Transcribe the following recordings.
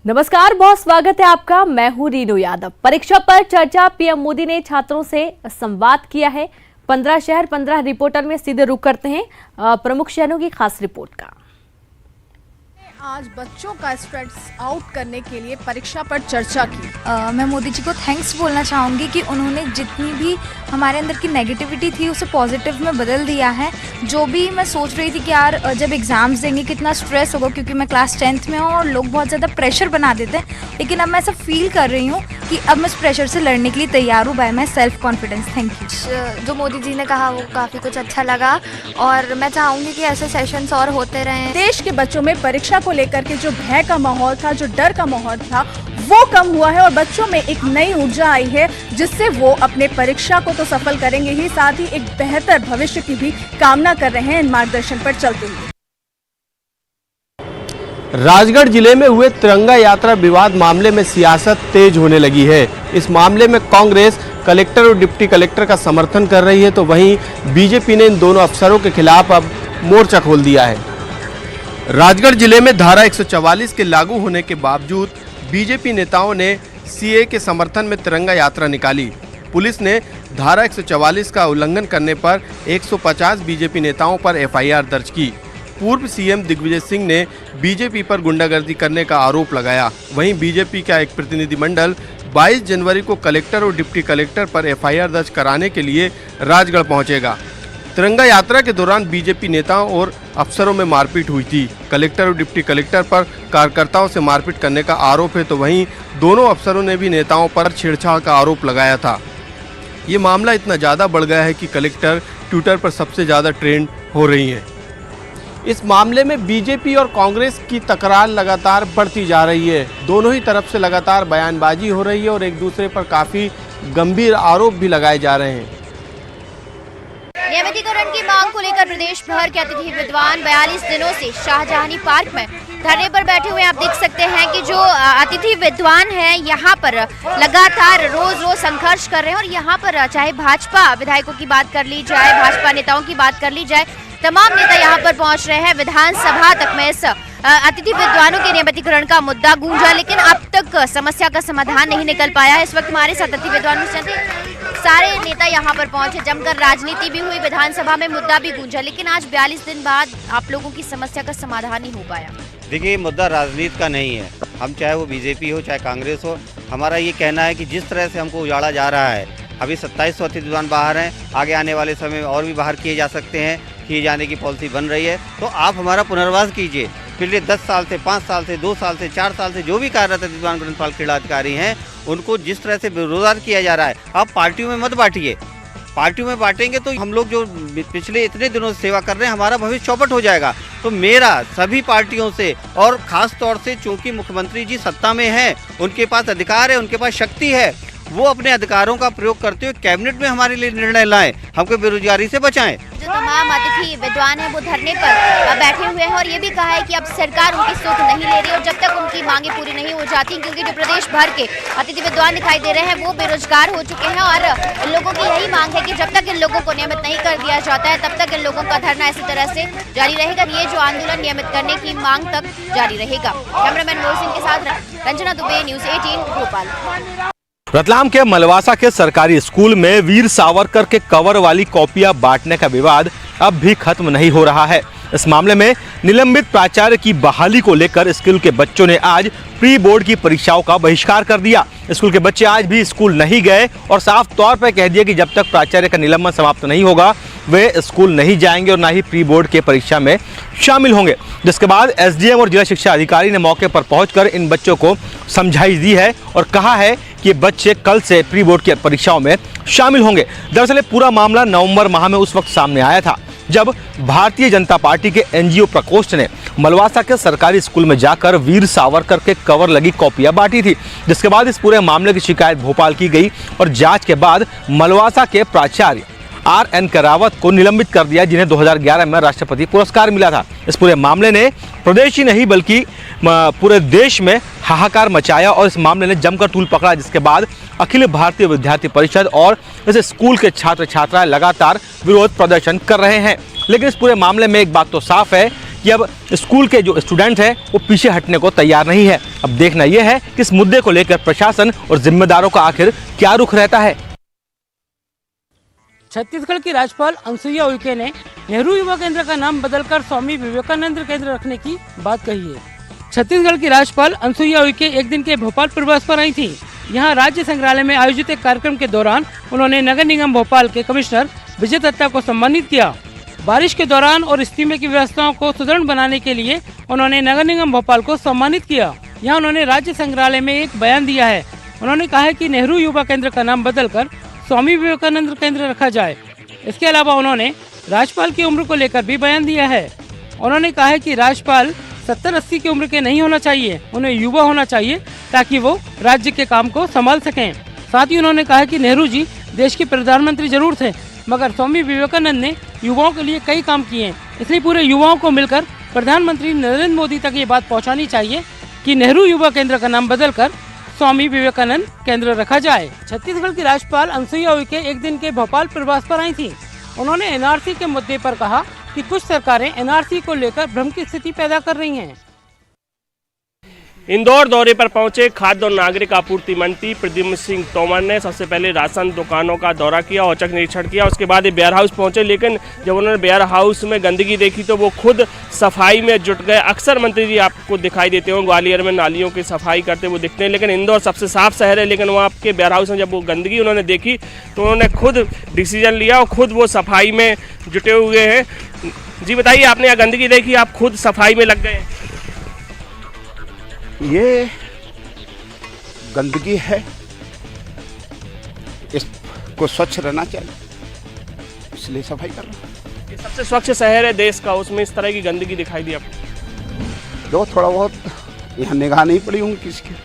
नमस्कार, बहुत स्वागत है आपका। मैं हूं रीनू यादव। परीक्षा पर चर्चा, पीएम मोदी ने छात्रों से संवाद किया है। 15 शहर 15 रिपोर्टर में सीधे रुख करते हैं प्रमुख शहरों की खास रिपोर्ट का। आज बच्चों का स्ट्रेस आउट करने के लिए परीक्षा पर चर्चा की। मैं मोदी जी को थैंक्स बोलना चाहूँगी कि उन्होंने जितनी भी हमारे अंदर की नेगेटिविटी थी उसे पॉजिटिव में बदल दिया है। जो भी मैं सोच रही थी कि यार जब एग्ज़ाम्स देंगे कितना स्ट्रेस होगा, क्योंकि मैं क्लास 10th में हूँ और लोग बहुत ज़्यादा प्रेशर बना देते हैं, लेकिन अब मैं ऐसा फील कर रही हूँ कि अब मैं इस प्रेशर से लड़ने के लिए तैयार हूँ bye my self confidence. Thank you. जो मोदी जी ने कहा वो काफ़ी कुछ अच्छा लगा और मैं चाहूँगी कि ऐसे सेशंस और होते रहें। देश के बच्चों में परीक्षा को लेकर के जो भय का माहौल था, जो डर का माहौल था, वो कम हुआ है और बच्चों में एक नई ऊर्जा आई है, जिससे वो अपने परीक्षा को तो सफल करेंगे ही, साथ ही एक बेहतर भविष्य की भी कामना कर रहे हैं इन मार्गदर्शन पर चलते हुए। राजगढ़ जिले में हुए तिरंगा यात्रा विवाद मामले में सियासत तेज होने लगी है। इस मामले में कांग्रेस कलेक्टर और डिप्टी कलेक्टर का समर्थन कर रही है, तो वहीं बीजेपी ने इन दोनों अफसरों के खिलाफ अब मोर्चा खोल दिया है। राजगढ़ जिले में धारा 144 के लागू होने के बावजूद बीजेपी नेताओं ने सीए के समर्थन में तिरंगा यात्रा निकाली। पुलिस ने धारा 144 का उल्लंघन करने पर 150 बीजेपी नेताओं पर एफआईआर दर्ज की। पूर्व सीएम दिग्विजय सिंह ने बीजेपी पर गुंडागर्दी करने का आरोप लगाया। वहीं बीजेपी का एक प्रतिनिधिमंडल 22 जनवरी को कलेक्टर और डिप्टी कलेक्टर पर एफआईआर दर्ज कराने के लिए राजगढ़ पहुंचेगा। तिरंगा यात्रा के दौरान बीजेपी नेताओं और अफसरों में मारपीट हुई थी। कलेक्टर और डिप्टी कलेक्टर पर कार्यकर्ताओं से मारपीट करने का आरोप है, तो वहीं दोनों अफसरों ने भी नेताओं पर छेड़छाड़ का आरोप लगाया था। ये मामला इतना ज़्यादा बढ़ गया है कि कलेक्टर ट्विटर पर सबसे ज़्यादा ट्रेंड हो रही है। इस मामले में बीजेपी और कांग्रेस की तकरार लगातार बढ़ती जा रही है। दोनों ही तरफ से लगातार बयानबाजी हो रही है और एक दूसरे पर काफ़ी गंभीर आरोप भी लगाए जा रहे हैं। नियमितीकरण की मांग को लेकर प्रदेश भर के अतिथि विद्वान 42 दिनों से शाहजहानी पार्क में धरने पर बैठे हुए। आप देख सकते हैं कि जो अतिथि विद्वान हैं यहाँ पर लगातार रोज संघर्ष कर रहे हैं। और यहाँ पर चाहे भाजपा विधायकों की बात कर ली जाए, भाजपा नेताओं की बात कर ली जाए, तमाम नेता यहाँ पर पहुँच रहे हैं। विधानसभा तक में इस अतिथि विद्वानों के नियमितीकरण का मुद्दा गूंजा, लेकिन अब तक समस्या का समाधान नहीं निकल पाया है। इस वक्त हमारे साथ अतिथि विद्वान सारे नेता यहाँ पर पहुंचे, जमकर राजनीति भी हुई, विधानसभा में मुद्दा भी गूंजा, लेकिन आज 42 दिन बाद आप लोगों की समस्या का समाधान नहीं हो पाया। देखिए, मुद्दा राजनीति का नहीं है। हम चाहे वो बीजेपी हो चाहे कांग्रेस हो, हमारा ये कहना है कि जिस तरह से हमको उजाड़ा जा रहा है, अभी 2700 अतिथि विद्वान बाहर हैं, आगे आने वाले समय में और भी बाहर किए जा सकते हैं, किए जाने की पॉलिसी बन रही है। तो आप हमारा पुनर्वास कीजिए। पिछले 10 साल से, 5 साल से, 2 साल से, 4 साल से जो भी कार्यरत विद्वान ग्रंथपाल क्रीड़ा अधिकारी हैं, उनको जिस तरह से बेरोजगार किया जा रहा है, आप पार्टियों में मत बांटिए। पार्टियों में बांटेंगे तो हम लोग जो पिछले इतने दिनों से सेवा कर रहे हैं, हमारा भविष्य चौपट हो जाएगा। तो मेरा सभी पार्टियों से, और खास तौर से चूंकि मुख्यमंत्री जी सत्ता में हैं, उनके पास अधिकार है, उनके पास शक्ति है, वो अपने अधिकारों का प्रयोग करते हुए कैबिनेट में हमारे लिए निर्णय लाएं, हमको बेरोजगारी से बचाएं। जो तमाम अतिथि विद्वान हैं वो धरने पर बैठे हुए हैं और ये भी कहा है कि अब सरकार उनकी सुध नहीं ले रही और जब तक उनकी मांगे पूरी नहीं हो जाती, क्योंकि जो प्रदेश भर के अतिथि विद्वान दिखाई दे रहे हैं वो बेरोजगार हो चुके हैं और इन लोगों की यही मांग है कि जब तक इन लोगों को नियमित नहीं कर दिया जाता है, तब तक इन लोगों का धरना इसी तरह से जारी रहेगा। ये जो आंदोलन नियमित करने की मांग तक जारी रहेगा। कैमरामैन मोर सिंह के साथ रंजना दुबे, न्यूज़ 18 भोपाल। रतलाम के मलवासा के सरकारी स्कूल में वीर सावरकर के कवर वाली कॉपियां बांटने का विवाद अब भी खत्म नहीं हो रहा है। इस मामले में निलंबित प्राचार्य की बहाली को लेकर स्कूल के बच्चों ने आज प्री बोर्ड की परीक्षाओं का बहिष्कार कर दिया। स्कूल के बच्चे आज भी स्कूल नहीं गए और साफ तौर पर कह दिया कि जब तक प्राचार्य का निलंबन समाप्त नहीं होगा वे स्कूल नहीं जाएंगे और ना ही प्री बोर्ड के परीक्षा में शामिल होंगे। जिसके बाद एसडीएम और जिला शिक्षा अधिकारी ने मौके पर पहुंचकर इन बच्चों को समझाइश दी है और कहा है कि बच्चे कल से प्री बोर्ड की परीक्षाओं में शामिल होंगे। दरअसल पूरा मामला नवंबर माह में उस वक्त सामने आया था जब भारतीय जनता पार्टी के एनजीओ प्रकोष्ठ ने मलवासा के सरकारी स्कूल में जाकर वीर सावरकर के कवर लगी कॉपियां बांटी थी। जिसके बाद इस पूरे मामले की शिकायत भोपाल की गई और जांच के बाद मलवासा के प्राचार्य आर.एन. करावत को निलंबित कर दिया, जिन्हें 2011 में राष्ट्रपति पुरस्कार मिला था। इस पूरे मामले ने प्रदेश ही नहीं बल्कि पूरे देश में हाहाकार मचाया और इस मामले ने जमकर तूल पकड़ा, जिसके बाद अखिल भारतीय विद्यार्थी परिषद और इस स्कूल के छात्र छात्राएं लगातार विरोध प्रदर्शन कर रहे हैं। लेकिन इस पूरे मामले में एक बात तो साफ है कि कि अब स्कूल के जो स्टूडेंट हैं वो पीछे हटने को तैयार नहीं है। अब देखना यह है कि इस मुद्दे को लेकर प्रशासन और जिम्मेदारों का आखिर क्या रुख रहता है। छत्तीसगढ़ की राज्यपाल अनुसुईया उइके ने नेहरू युवा केंद्र का नाम बदलकर स्वामी विवेकानंद केंद्र रखने की बात कही है। छत्तीसगढ़ की राज्यपाल अनुसुईया उइके एक दिन के भोपाल प्रवास पर आई थी। यहाँ राज्य संग्रहालय में आयोजित एक कार्यक्रम के दौरान उन्होंने नगर निगम भोपाल के कमिश्नर विजय दत्ता को सम्मानित किया। बारिश के दौरान और इस्तीमे की व्यवस्थाओं को सुदृढ़ बनाने के लिए उन्होंने नगर निगम भोपाल को सम्मानित किया। यहाँ उन्होंने राज्य संग्रहालय में एक बयान दिया है। उन्होंने कहा है कि नेहरू युवा केंद्र का नाम बदलकर स्वामी विवेकानंद केंद्र रखा जाए। इसके अलावा उन्होंने राज्यपाल की उम्र को लेकर भी बयान दिया है। उन्होंने कहा है कि राज्यपाल 70-80 की उम्र के नहीं होना चाहिए, उन्हें युवा होना चाहिए ताकि वो राज्य के काम को संभाल सकें। साथ ही उन्होंने कहा कि नेहरू जी देश के प्रधानमंत्री जरूर थे, मगर स्वामी विवेकानंद ने युवाओं के लिए कई काम किए, इसलिए पूरे युवाओं को मिलकर प्रधानमंत्री नरेंद्र मोदी तक ये बात पहुंचानी चाहिए कि नेहरू युवा केंद्र का नाम बदलकर स्वामी विवेकानंद केंद्र रखा जाए। छत्तीसगढ़ की राज्यपाल अनुसुईया उइके एक दिन के भोपाल प्रवास पर आई थी। उन्होंने एनआरसी के मुद्दे पर कहा कि कुछ सरकारें एनआरसी को लेकर भ्रम की स्थिति पैदा कर रही हैं। इंदौर दौरे पर पहुंचे खाद्य और नागरिक आपूर्ति मंत्री प्रद्युम्न सिंह तोमर ने सबसे पहले राशन दुकानों का दौरा किया, औचक निरीक्षण किया। उसके बाद वेयर हाउस पहुंचे, लेकिन जब उन्होंने वेयर हाउस में गंदगी देखी तो वो खुद सफाई में जुट गए। अक्सर मंत्री जी आपको दिखाई देते हो ग्वालियर में नालियों की सफाई करते हुए दिखते हैं, लेकिन इंदौर सबसे साफ शहर है, लेकिन वहाँ आपके वेयर हाउस में जब वो गंदगी उन्होंने देखी तो उन्होंने खुद डिसीजन लिया और खुद वो सफाई में जुटे हुए हैं। जी बताइए, आपने यहाँ गंदगी देखी, आप खुद सफाई में लग गए। ये गंदगी है, इसको स्वच्छ रहना चाहिए, इसलिए सफाई कर रहा हूँ। ये सबसे स्वच्छ शहर है देश का, उसमें इस तरह की गंदगी दिखाई दी आपको? जो थोड़ा बहुत यहाँ निगाह नहीं पड़ी होंगी किसकी।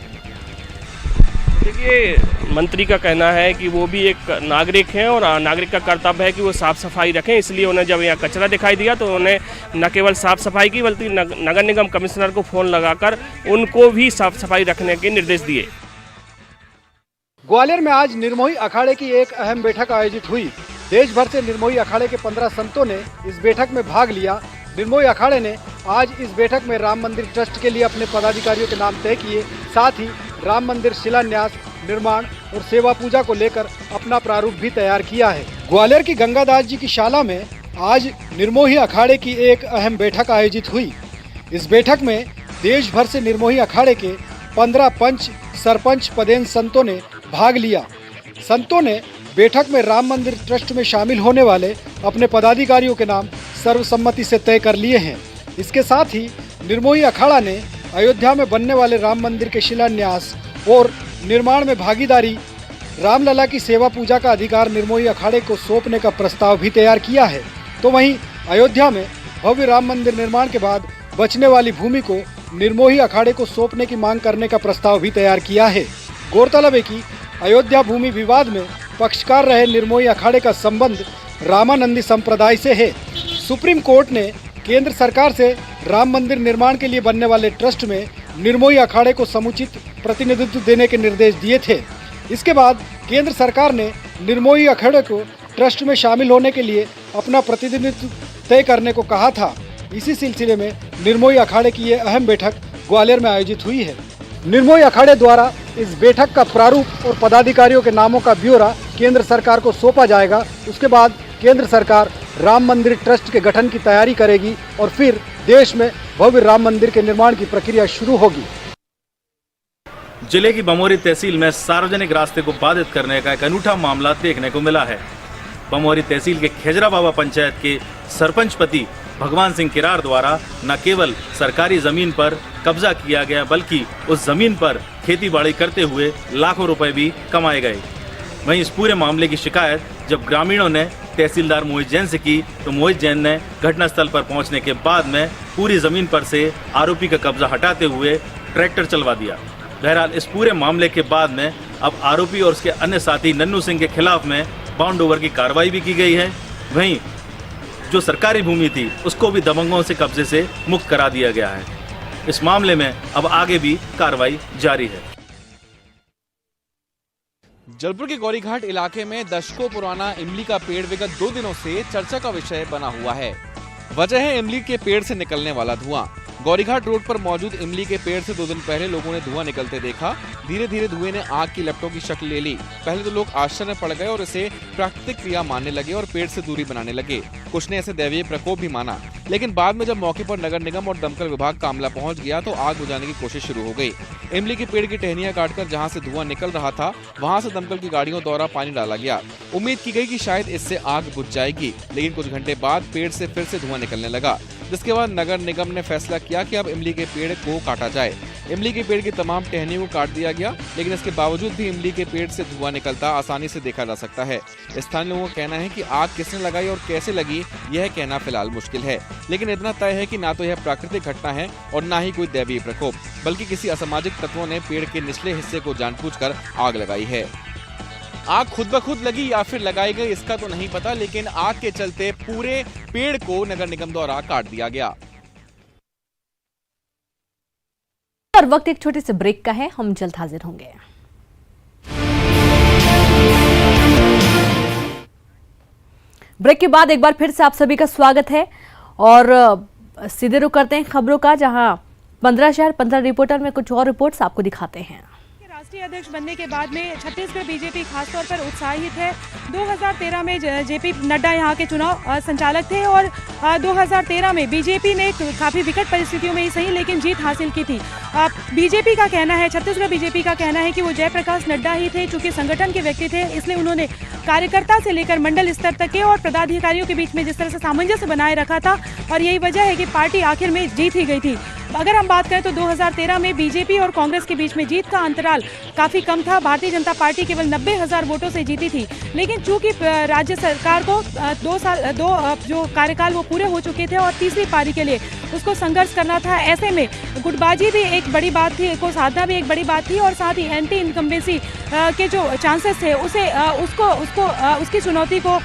देखिए, मंत्री का कहना है कि वो भी एक नागरिक हैं और नागरिक का कर्तव्य है कि वो साफ़ सफाई रखें, इसलिए उन्हें जब यहाँ कचरा दिखाई दिया तो उन्हें न केवल साफ़ सफाई की बल्कि नगर निगम कमिश्नर को फ़ोन लगाकर उनको भी साफ़ सफाई रखने के निर्देश दिए। ग्वालियर में आज निर्मोही अखाड़े की एक अहम बैठक आयोजित हुई। देश भर से निर्मोही अखाड़े के 15 संतों ने इस बैठक में भाग लिया। निर्मोही अखाड़े ने आज इस बैठक में राम मंदिर ट्रस्ट के लिए अपने पदाधिकारियों के नाम तय किए, साथ ही राम मंदिर शिलान्यास, निर्माण और सेवा पूजा को लेकर अपना प्रारूप भी तैयार किया है। ग्वालियर की गंगादास जी की शाला में आज निर्मोही अखाड़े की एक अहम बैठक आयोजित हुई। इस बैठक में देश भर से निर्मोही अखाड़े के 15 पंच, सरपंच, पदेन संतों ने भाग लिया। संतों ने बैठक में राम मंदिर ट्रस्ट में शामिल होने वाले अपने पदाधिकारियों के नाम सर्वसम्मति से तय कर लिए हैं। इसके साथ ही निर्मोही अखाड़ा ने अयोध्या में बनने वाले राम मंदिर के शिलान्यास और निर्माण में भागीदारी, रामलला की सेवा पूजा का अधिकार निर्मोही अखाड़े को सौंपने का प्रस्ताव भी तैयार किया है। तो वहीं अयोध्या में भव्य राम मंदिर निर्माण के बाद बचने वाली भूमि को निर्मोही अखाड़े को सौंपने की मांग करने का प्रस्ताव भी तैयार किया है। गौरतलब है कि अयोध्या भूमि विवाद में पक्षकार रहे निर्मोही अखाड़े का संबंध रामानंदी संप्रदाय से है। सुप्रीम कोर्ट ने केंद्र सरकार से राम मंदिर निर्माण के लिए बनने वाले ट्रस्ट में निर्मोही अखाड़े को समुचित प्रतिनिधित्व देने के निर्देश दिए थे। इसके बाद केंद्र सरकार ने निर्मोही अखाड़े को ट्रस्ट में शामिल होने के लिए अपना प्रतिनिधित्व तय करने को कहा था। इसी सिलसिले में निर्मोही अखाड़े की ये अहम बैठक ग्वालियर में आयोजित हुई है। निर्मोही अखाड़े द्वारा इस बैठक का प्रारूप और पदाधिकारियों के नामों का ब्यौरा केंद्र सरकार को सौंपा जाएगा। उसके बाद केंद्र सरकार राम मंदिर ट्रस्ट के गठन की तैयारी करेगी और फिर देश में भव्य राम मंदिर के निर्माण की प्रक्रिया शुरू होगी। जिले की बमोरी तहसील में सार्वजनिक रास्ते को बाधित करने का एक अनूठा मामला देखने को मिला है। बमोरी तहसील के खेजरा बाबा पंचायत के सरपंच पति भगवान सिंह किरार द्वारा न केवल सरकारी जमीन पर कब्जा किया गया बल्कि उस जमीन पर खेती बाड़ी करते हुए लाखों रुपए भी कमाए गए। वहीं इस पूरे मामले की शिकायत जब ग्रामीणों ने तहसीलदार मोहित जैन से की तो मोहित जैन ने घटनास्थल पर पहुंचने के बाद में पूरी जमीन पर से आरोपी का कब्जा हटाते हुए ट्रैक्टर चलवा दिया। बहरहाल इस पूरे मामले के बाद में अब आरोपी और उसके अन्य साथी नन्नू सिंह के खिलाफ में बाउंड ओवर की कार्रवाई भी की गई है। वहीं जो सरकारी भूमि थी उसको भी दबंगों से कब्जे से मुक्त करा दिया गया है। इस मामले में अब आगे भी कार्रवाई जारी है। जलपुर के गौरीघाट इलाके में दशकों पुराना इमली का पेड़ विगत 2 दिनों से चर्चा का विषय बना हुआ है। वजह है इमली के पेड़ से निकलने वाला धुआं। गौरीघाट रोड पर मौजूद इमली के पेड़ से 2 दिन पहले लोगों ने धुआं निकलते देखा। धीरे धीरे धुएं ने आग की लपटों की शक्ल ले ली। पहले तो लोग आश्चर्य में पड़ गए और इसे प्राकृतिक क्रिया मानने लगे और पेड़ से दूरी बनाने लगे। कुछ ने इसे दैवीय प्रकोप भी माना, लेकिन बाद में जब मौके पर नगर निगम और दमकल विभाग का अमला पहुंच गया तो आग बुझाने की कोशिश शुरू हो गई। इमली के पेड़ की टहनियां काटकर जहां से धुआं निकल रहा था वहां से दमकल की गाड़ियों द्वारा पानी डाला गया। उम्मीद की गई कि शायद इससे आग बुझ जाएगी, लेकिन कुछ घंटे बाद पेड़ से फिर से धुआं निकलने लगा, जिसके बाद नगर निगम ने फैसला किया कि अब इमली के पेड़ को काटा जाए। इमली के पेड़ की तमाम टहनियों को काट दिया गया, लेकिन इसके बावजूद भी इमली के पेड़ से धुआं निकलता आसानी से देखा जा सकता है। स्थानीय लोगों का कहना है कि आग किसने लगाई और कैसे लगी यह कहना फिलहाल मुश्किल है, लेकिन इतना तय है कि ना तो यह प्राकृतिक घटना है और ना ही कोई दैवीय प्रकोप, बल्कि किसी असामाजिक तत्वों ने पेड़ के निचले हिस्से को जानबूझकर आग लगाई है। आग खुद ब खुद लगी या फिर लगाई गई इसका तो नहीं पता, लेकिन आग के चलते पूरे पेड़ को नगर निगम द्वारा काट दिया गया। और वक्त एक छोटे से ब्रेक का है, हम जल्द हाजिर होंगे। ब्रेक के बाद एक बार फिर से आप सभी का स्वागत है और सीधे रुख करते हैं खबरों का, जहां 15 शहर 15 रिपोर्टर में कुछ और रिपोर्ट्स आपको दिखाते हैं। राष्ट्रीय अध्यक्ष बनने के बाद में छत्तीसगढ़ बीजेपी खासतौर पर उत्साहित है। 2013 में जेपी नड्डा यहाँ के चुनाव संचालक थे और 2013 में बीजेपी ने काफ़ी विकट परिस्थितियों में ही सही लेकिन जीत हासिल की थी। बीजेपी का कहना है, छत्तीसगढ़ बीजेपी का कहना है कि वो जयप्रकाश नड्डा ही थे, चूंकि संगठन के व्यक्ति थे, इसलिए उन्होंने कार्यकर्ता से लेकर मंडल स्तर तक के और पदाधिकारियों के बीच में जिस तरह से सामंजस्य बनाए रखा था और यही वजह है कि पार्टी आखिर में जीत ही गई थी। अगर हम बात करें तो 2013 में बीजेपी और कांग्रेस के बीच में जीत का अंतराल काफ़ी कम था। भारतीय जनता पार्टी केवल 90,000 वोटों से जीती थी, लेकिन चूंकि राज्य सरकार को 2 जो कार्यकाल वो पूरे हो चुके थे और तीसरी पारी के लिए उसको संघर्ष करना था, ऐसे में गुटबाजी भी एक बड़ी बात थी, को साधना भी एक बड़ी बात थी और साथ ही एंटी इनकम्बेंसी के जो चांसेस थे उसकी चुनौती को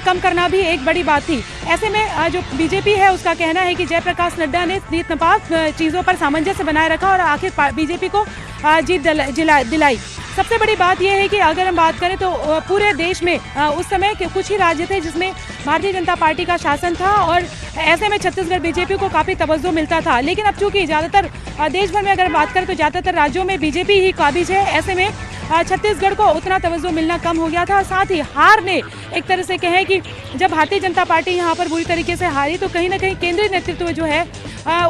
कम करना भी एक बड़ी बात थी। ऐसे में जो बीजेपी है उसका कहना है कि जयप्रकाश नड्डा ने नीत नपात चीज़ों पर सामंजस्य बनाए रखा और आखिर बीजेपी को जीत दिलाई। सबसे बड़ी बात यह है कि अगर हम बात करें तो पूरे देश में उस समय के कुछ ही राज्य थे जिसमें भारतीय जनता पार्टी का शासन था और ऐसे में छत्तीसगढ़ बीजेपी को काफ़ी तवज्जो मिलता था, लेकिन अब चूंकि ज़्यादातर देश भर में अगर बात करें तो ज़्यादातर राज्यों में बीजेपी ही काबिज है। ऐसे में छत्तीसगढ़ को उतना तवज्जो मिलना कम हो गया था। साथ ही हार ने एक तरह से कहें कि जब भारतीय जनता पार्टी यहाँ पर बुरी तरीके से हारी तो कहीं ना कहीं केंद्रीय नेतृत्व जो है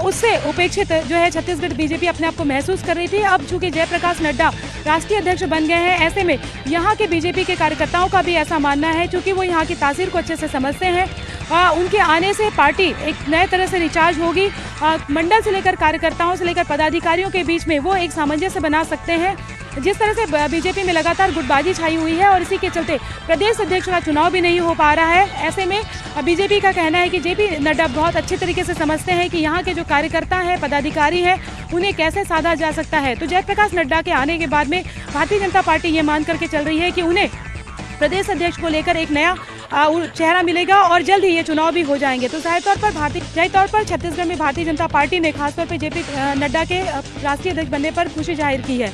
उससे उपेक्षित जो है छत्तीसगढ़ बीजेपी अपने आप को महसूस कर रही थी। अब चूंकि जयप्रकाश नड्डा राष्ट्रीय अध्यक्ष बन गए हैं, ऐसे में यहाँ के बीजेपी के कार्यकर्ताओं का भी ऐसा मानना है, चूंकि वो यहाँ की तासीर को अच्छे से समझते हैं, उनके आने से पार्टी एक नए तरह से रिचार्ज होगी। मंडल से लेकर कार्यकर्ताओं से लेकर पदाधिकारियों के बीच में वो एक सामंजस्य बना सकते हैं। जिस तरह से बीजेपी में लगातार गुटबाजी छाई हुई है और इसी के चलते प्रदेश अध्यक्ष का चुनाव भी नहीं हो पा रहा है, ऐसे में बीजेपी का कहना है कि जेपी नड्डा बहुत अच्छे तरीके से समझते हैं कि यहाँ के जो कार्यकर्ता हैं, पदाधिकारी हैं, उन्हें कैसे साधा जा सकता है। तो जयप्रकाश नड्डा के आने के बाद में भारतीय जनता पार्टी ये मान करके चल रही है कि उन्हें प्रदेश अध्यक्ष को लेकर एक नया चेहरा मिलेगा और जल्द ही ये चुनाव भी हो जाएंगे। तो जाहिर तौर पर छत्तीसगढ़ में भारतीय जनता पार्टी ने खासतौर पर जेपी नड्डा के राष्ट्रीय अध्यक्ष बनने पर खुशी जाहिर की है।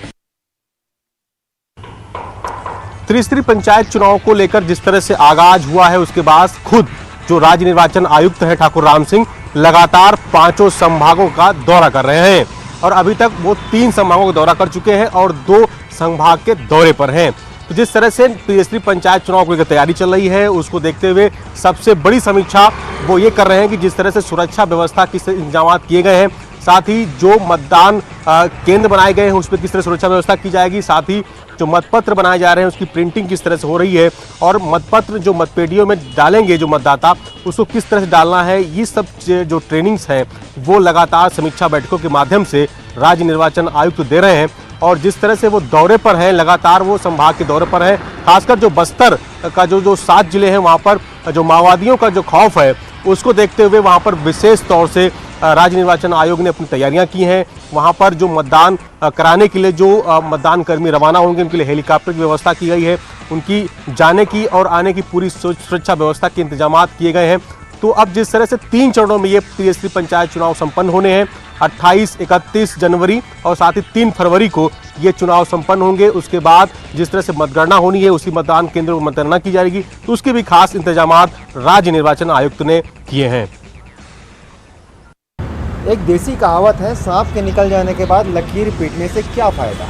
त्रिस्तरीय पंचायत चुनाव को लेकर जिस तरह से आगाज हुआ है, उसके बाद खुद जो राज्य निर्वाचन आयुक्त है ठाकुर राम सिंह लगातार 5 संभागों का दौरा कर रहे हैं और अभी तक वो 3 संभागों का दौरा कर चुके हैं और 2 संभाग के दौरे पर हैं। तो जिस तरह से त्रिस्तरीय पंचायत चुनाव को लेकर तैयारी चल रही है, उसको देखते हुए सबसे बड़ी समीक्षा वो ये कर रहे हैं कि जिस तरह से सुरक्षा व्यवस्था किस इंतजाम किए गए हैं, साथ ही जो मतदान केंद्र बनाए गए हैं उस पर किस तरह सुरक्षा व्यवस्था की जाएगी, साथ ही जो मतपत्र बनाए जा रहे हैं उसकी प्रिंटिंग किस तरह से हो रही है और मतपत्र जो मतपेटियों में डालेंगे जो मतदाता उसको किस तरह से डालना है, ये सब जो ट्रेनिंग्स हैं वो लगातार समीक्षा बैठकों के माध्यम से राज्य निर्वाचन आयुक्त दे रहे हैं। और जिस तरह से वो दौरे पर हैं, लगातार वो संभाग के दौरे पर हैं, खासकर जो बस्तर का जो 7 जिले हैं वहाँ पर जो माओवादियों का जो खौफ है उसको देखते हुए वहाँ पर विशेष तौर से राज्य निर्वाचन आयोग ने अपनी तैयारियां की हैं। वहां पर जो मतदान कराने के लिए जो मतदान कर्मी रवाना होंगे उनके लिए हेलीकॉप्टर की व्यवस्था की गई है, उनकी जाने की और आने की पूरी सुरक्षा व्यवस्था के इंतजाम किए गए हैं। तो अब जिस तरह से 3 चरणों में ये त्रिस्तरीय पंचायत चुनाव संपन्न होने हैं, 28, 31 जनवरी और साथ ही 3 फरवरी को ये चुनाव संपन्न होंगे। उसके बाद जिस तरह से मतगणना होनी है उसी मतदान केंद्र पर मतगणना की जाएगी, तो उसके भी खास इंतजाम राज्य निर्वाचन आयुक्त ने किए हैं। एक देसी कहावत है, सांप के निकल जाने के बाद लकीर पीटने से क्या फ़ायदा।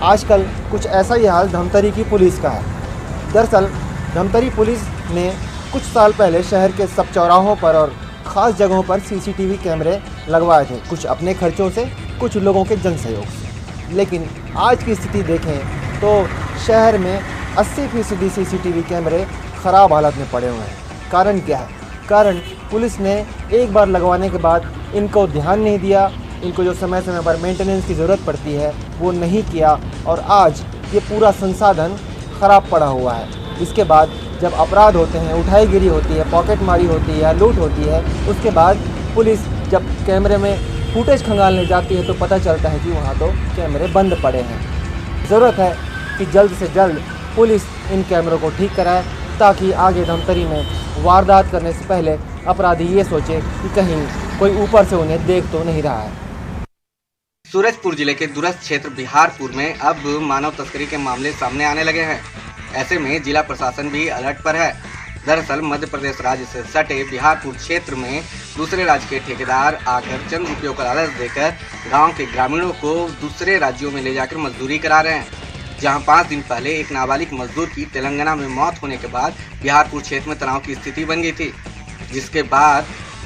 आजकल कुछ ऐसा ही हाल धमतरी की पुलिस का है। दरअसल धमतरी पुलिस ने कुछ साल पहले शहर के सब चौराहों पर और ख़ास जगहों पर सीसीटीवी कैमरे लगवाए थे, कुछ अपने खर्चों से, कुछ लोगों के जन सहयोग से। लेकिन आज की स्थिति देखें तो शहर में 80% सीसीटीवी कैमरे ख़राब हालत में पड़े हुए हैं। कारण क्या है? कारण पुलिस ने एक बार लगवाने के बाद इनको ध्यान नहीं दिया, इनको जो समय समय पर मेंटेनेंस की ज़रूरत पड़ती है वो नहीं किया और आज ये पूरा संसाधन ख़राब पड़ा हुआ है। इसके बाद जब अपराध होते हैं, उठाईगिरी होती है, पॉकेट मारी होती है या लूट होती है, उसके बाद पुलिस जब कैमरे में फुटेज खंगालने जाती है तो पता चलता है कि वहाँ तो कैमरे बंद पड़े हैं। ज़रूरत है कि जल्द से जल्द पुलिस इन कैमरों को ठीक कराए ताकि आगे धमतरी में वारदात करने से पहले अपराधी ये सोचे कि कहीं कोई ऊपर से उन्हें देख तो नहीं रहा है। सूरजपुर जिले के दूरस्थ क्षेत्र बिहारपुर में अब मानव तस्करी के मामले सामने आने लगे हैं। ऐसे में जिला प्रशासन भी अलर्ट पर है। दरअसल मध्य प्रदेश राज्य से सटे बिहारपुर क्षेत्र में दूसरे राज्य के ठेकेदार आकर चंद रुपयों का लालच देकर गांव के ग्रामीणों को दूसरे राज्यों में ले जाकर मजदूरी करा रहे हैं। जहां 5 दिन पहले एक नाबालिग मजदूर की तेलंगाना में मौत होने के बाद बिहारपुर क्षेत्र में तनाव की स्थिति बन गई थी, जिसके बाद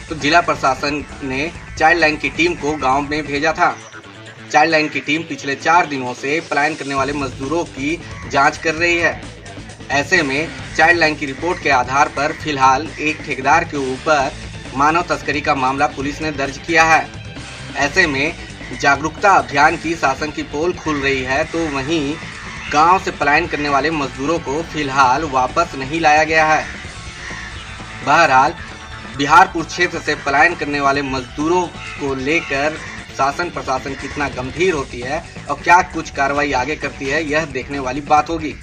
तो जिला प्रशासन ने चाइल्ड लाइन की टीम को गांव में भेजा था। चाइल्ड लाइन की टीम पिछले 4 दिनों से पलायन करने वाले मजदूरों की जांच कर रही है। ऐसे में चाइल्ड लाइन की रिपोर्ट के आधार पर फिलहाल एक ठेकेदार के ऊपर मानव तस्करी का मामला पुलिस ने दर्ज किया है। ऐसे में जागरूकता अभियान की शासन की पोल खुल रही है, तो वहीं गांव से पलायन करने वाले मजदूरों को फिलहाल वापस नहीं लाया गया है। बहरहाल बिहारपुर क्षेत्र से पलायन करने वाले मजदूरों को लेकर शासन प्रशासन कितना गंभीर होती है और क्या कुछ कार्रवाई आगे करती है, यह देखने वाली बात होगी।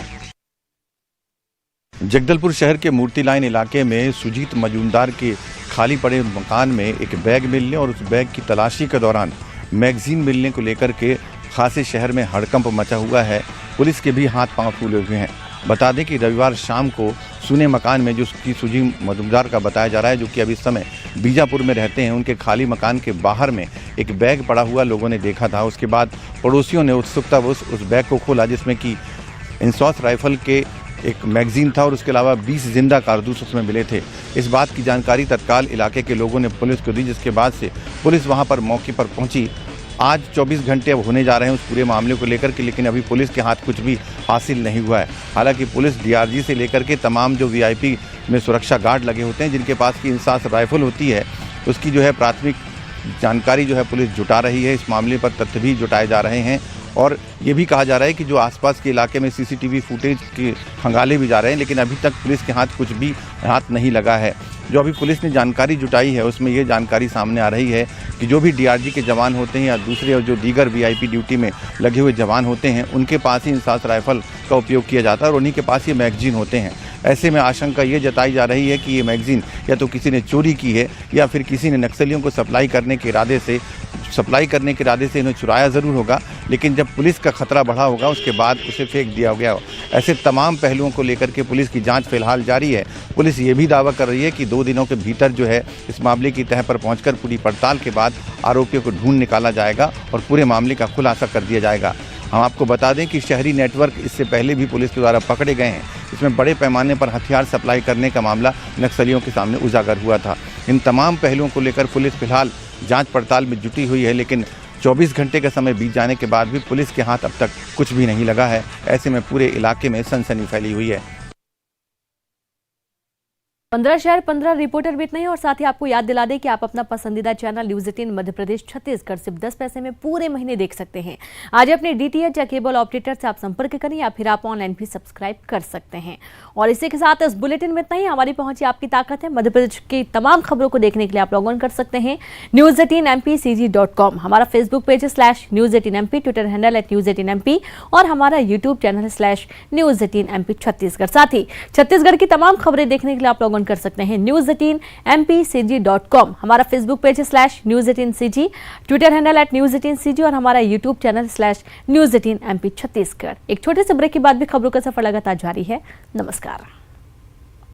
जगदलपुर शहर के मूर्ति लाइन इलाके में सुजीत मजूमदार के खाली पड़े मकान में एक बैग मिलने और उस बैग की तलाशी के दौरान मैगजीन मिलने को लेकर के खासे शहर में हड़कंप मचा हुआ है। पुलिस के भी हाथ पांव फूले हुए हैं। बता दें कि रविवार शाम को सुने मकान में जो कि सुजीत मजूमदार का बताया जा रहा है, जो कि अभी इस समय बीजापुर में रहते हैं, उनके खाली मकान के बाहर में एक बैग पड़ा हुआ लोगों ने देखा था। उसके बाद पड़ोसियों ने उत्सुकतावश उस बैग को खोला, जिसमें कि इंसॉस राइफल के एक मैगजीन था और उसके अलावा 20 जिंदा कारतूस उसमें मिले थे। इस बात की जानकारी तत्काल इलाके के लोगों ने पुलिस को दी, जिसके बाद से पुलिस वहां पर मौके पर पहुंची। आज 24 घंटे अब होने जा रहे हैं उस पूरे मामले को लेकर के, लेकिन अभी पुलिस के हाथ कुछ भी हासिल नहीं हुआ है। हालांकि पुलिस डीआरजी से लेकर के तमाम जो वीआईपी में सुरक्षा गार्ड लगे होते हैं, जिनके पास की इंसास राइफल होती है, उसकी जो है प्राथमिक जानकारी जो है पुलिस जुटा रही है। इस मामले पर तथ्य भी जुटाए जा रहे हैं और ये भी कहा जा रहा है कि जो आसपास के इलाके में सीसीटीवी फुटेज के खंगाले भी जा रहे हैं, लेकिन अभी तक पुलिस के हाथ कुछ भी हाथ नहीं लगा है। जो अभी पुलिस ने जानकारी जुटाई है उसमें ये जानकारी सामने आ रही है कि जो भी डीआरजी के जवान होते हैं या दूसरे और जो दीगर वीआईपी ड्यूटी में लगे हुए जवान होते हैं, उनके पास ही इंसास राइफल का उपयोग किया जाता है और उन्हीं के पास ये मैगजीन होते हैं। ऐसे में आशंका ये जताई जा रही है कि ये मैगजीन या तो किसी ने चोरी की है या फिर किसी ने नक्सलियों को सप्लाई करने के इरादे से इन्हें चुराया ज़रूर होगा, लेकिन जब पुलिस का खतरा बढ़ा होगा उसके बाद उसे फेंक दिया गया हो। ऐसे तमाम पहलुओं को लेकर के पुलिस की जांच फिलहाल जारी है। पुलिस ये भी दावा कर रही है कि 2 दिनों के भीतर जो है इस मामले की तह पर पहुंचकर पूरी पड़ताल के बाद आरोपियों को ढूंढ निकाला जाएगा और पूरे मामले का खुलासा कर दिया जाएगा। हम आपको बता दें कि शहरी नेटवर्क इससे पहले भी पुलिस के द्वारा पकड़े गए हैं। इसमें बड़े पैमाने पर हथियार सप्लाई करने का मामला नक्सलियों के सामने उजागर हुआ था। इन तमाम पहलुओं को लेकर पुलिस फिलहाल जांच पड़ताल में जुटी हुई है, लेकिन 24 घंटे का समय बीत जाने के बाद भी पुलिस के हाथ अब तक कुछ भी नहीं लगा है। ऐसे में पूरे इलाके में सनसनी फैली हुई है। 15 शहर 15 रिपोर्टर भी इतना ही। और साथ ही आपको याद दिला दें कि आप अपना पसंदीदा चैनल न्यूज़ 18 मध्य प्रदेश छत्तीसगढ़ सिर्फ 10 पैसे में पूरे महीने देख सकते हैं। आज अपने डीटीएच या केबल ऑपरेटर से आप संपर्क करें या फिर आप ऑनलाइन भी सब्सक्राइब कर सकते हैं। और इसी के साथ इस बुलेटिन में इतना ही। हमारी पहुंची आपकी ताकत है। मध्य प्रदेश की तमाम खबरों को देखने के लिए आप लॉग ऑन कर सकते हैं news18mpcg.com। हमारा Facebook page /news18mp, Twitter handle @news18mp और हमारा यूट्यूब चैनल /news18mp छत्तीसगढ़। साथ ही छत्तीसगढ़ की तमाम खबरें देखने के लिए आप लॉग कर सकते हैं news18mpcg.com। हमारा Facebook page /news18cg, Twitter handle @news18cg और हमारा यूट्यूब चैनल /news18mp छत्तीसगढ़। एक छोटे से ब्रेक के बाद भी खबरों का सफर लगातार जारी है। नमस्कार।